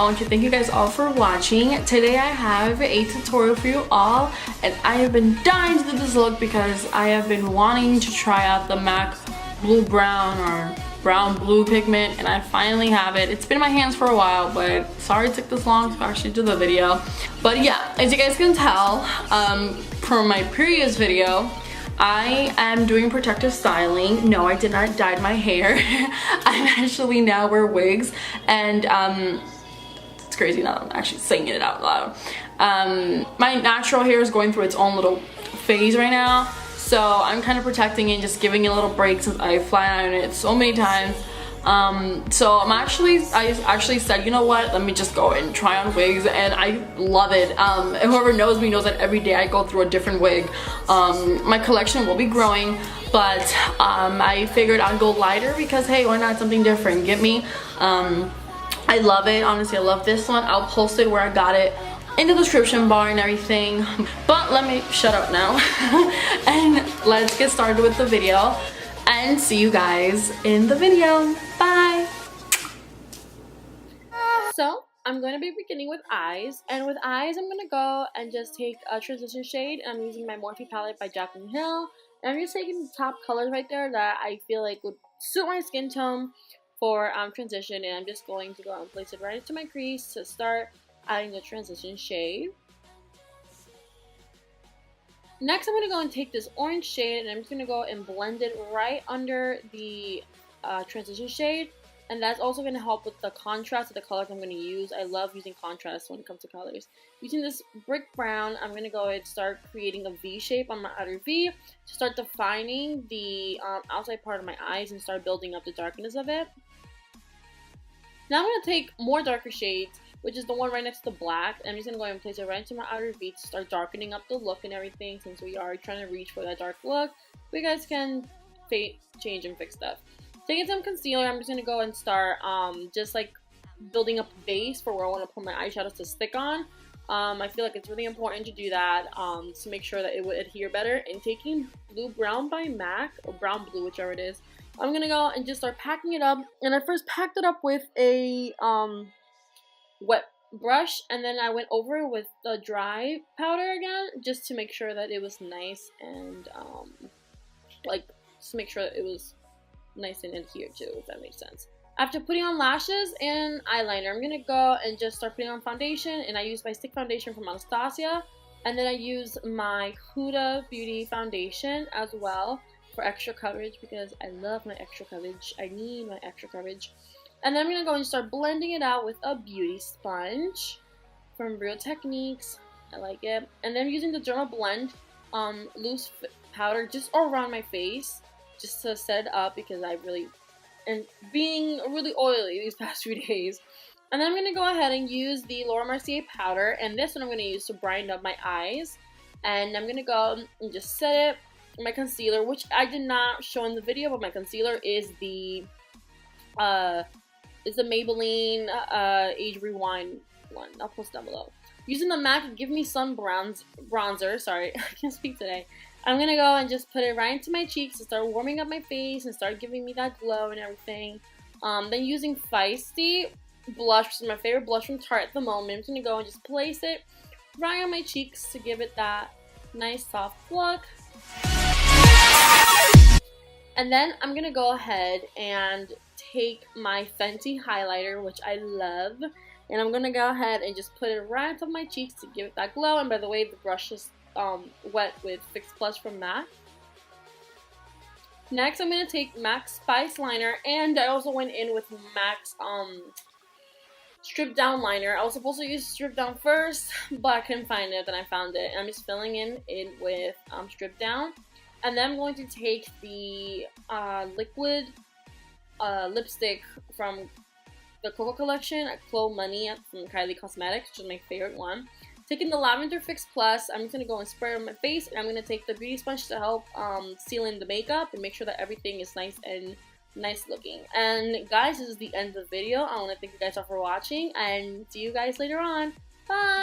I want to thank you guys all for watching. Today I have a tutorial for you all, and I have been dying to do this look because I have been wanting to try out the MAC Blue Brown or Brown Blue pigment, and I finally have it. It's been in my hands for a while, but sorry it took this long to actually do the video. But yeah, as you guys can tell from my previous video, I am doing protective styling. No, I did not dye my hair. I actually now wear wigs, and it's crazy now that I'm actually saying it out loud. My natural hair is going through its own little phase right now, so I'm kind of protecting it and just giving it a little break since I flat ironed it so many times. So I actually said, you know what, let me just go and try on wigs, and I love it. And whoever knows me knows that every day I go through a different wig. My collection will be growing, but I figured I'd go lighter because hey, why not something different? Get me. I love it. Honestly, I love this one. I'll post it where I got it in the description bar and everything. But let me shut up now and let's get started with the video. And see you guys in the video. Bye. So I'm going to be beginning with eyes, and with eyes I'm going to go and just take a transition shade. I'm using my Morphe palette by Jaclyn, and I'm just taking the top colors right there that I feel like would suit my skin tone for transition, and I'm just going to go and place it right into my crease to start adding the transition shade. Next, I'm going to go and take this orange shade, and I'm just going to go and blend it right under the transition shade. And that's also going to help with the contrast of the colors I'm going to use. I love using contrast when it comes to colors. Using this brick brown, I'm going to go and start creating a V shape on my outer V to start defining the outside part of my eyes and start building up the darkness of it. Now I'm going to take more darker shades, which is the one right next to the black, and I'm just going to go ahead and place it right into my outer V to start darkening up the look and everything, since we are trying to reach for that dark look. But you guys can change and fix stuff. Taking some concealer, I'm just going to go and start just like building up a base for where I want to put my eyeshadows to stick on. I feel like it's really important to do that to make sure that it would adhere better. And taking Blue Brown by MAC, or Brown Blue, whichever it is, I'm going to go and just start packing it up. And I first packed it up with a wet brush, and then I went over it with the dry powder again, just to make sure that it was nice and like just to make sure that it was nice and adhered to, if that makes sense. After putting on lashes and eyeliner, I'm gonna go and just start putting on foundation, and I use my Stick Foundation from Anastasia, and then I use my Huda Beauty foundation as well for extra coverage because I love my extra coverage. I need my extra coverage. And then I'm going to go and start blending it out with a beauty sponge from Real Techniques. I like it. And then using the Derma Blend loose powder just around my face, just to set it up because and being really oily these past few days. And then I'm going to go ahead and use the Laura Mercier powder, and this one I'm going to use to brighten up my eyes. And I'm going to go and just set it. My concealer, which I did not show in the video, but my concealer is the Maybelline Age Rewind one. I'll post down below. Using the MAC Give Me Sun bronzer. Sorry, I can't speak today. I'm gonna go and just put it right into my cheeks to start warming up my face and start giving me that glow and everything. Then using Feisty blush, which is my favorite blush from Tarte at the moment. I'm just gonna go and just place it right on my cheeks to give it that nice soft look. And then I'm going to go ahead and take my Fenty highlighter, which I love, and I'm going to go ahead and just put it right on top of my cheeks to give it that glow. And by the way, the brush is wet with Fix Plus from MAC. Next, I'm going to take MAC's Spice Liner, and I also went in with MAC's Stripdown Liner. I was supposed to use Stripdown first, but I couldn't find it, then I found it. And I'm just filling it with Stripdown. And then I'm going to take the liquid lipstick from the Koko collection at Khlo Money from Kylie Cosmetics, which is my favorite one. Taking the Lavender Fix Plus, I'm just going to go and spray it on my face, and I'm going to take the beauty sponge to help seal in the makeup and make sure that everything is nice and nice looking. And guys, this is the end of the video. I want to thank you guys all for watching, and see you guys later on. Bye!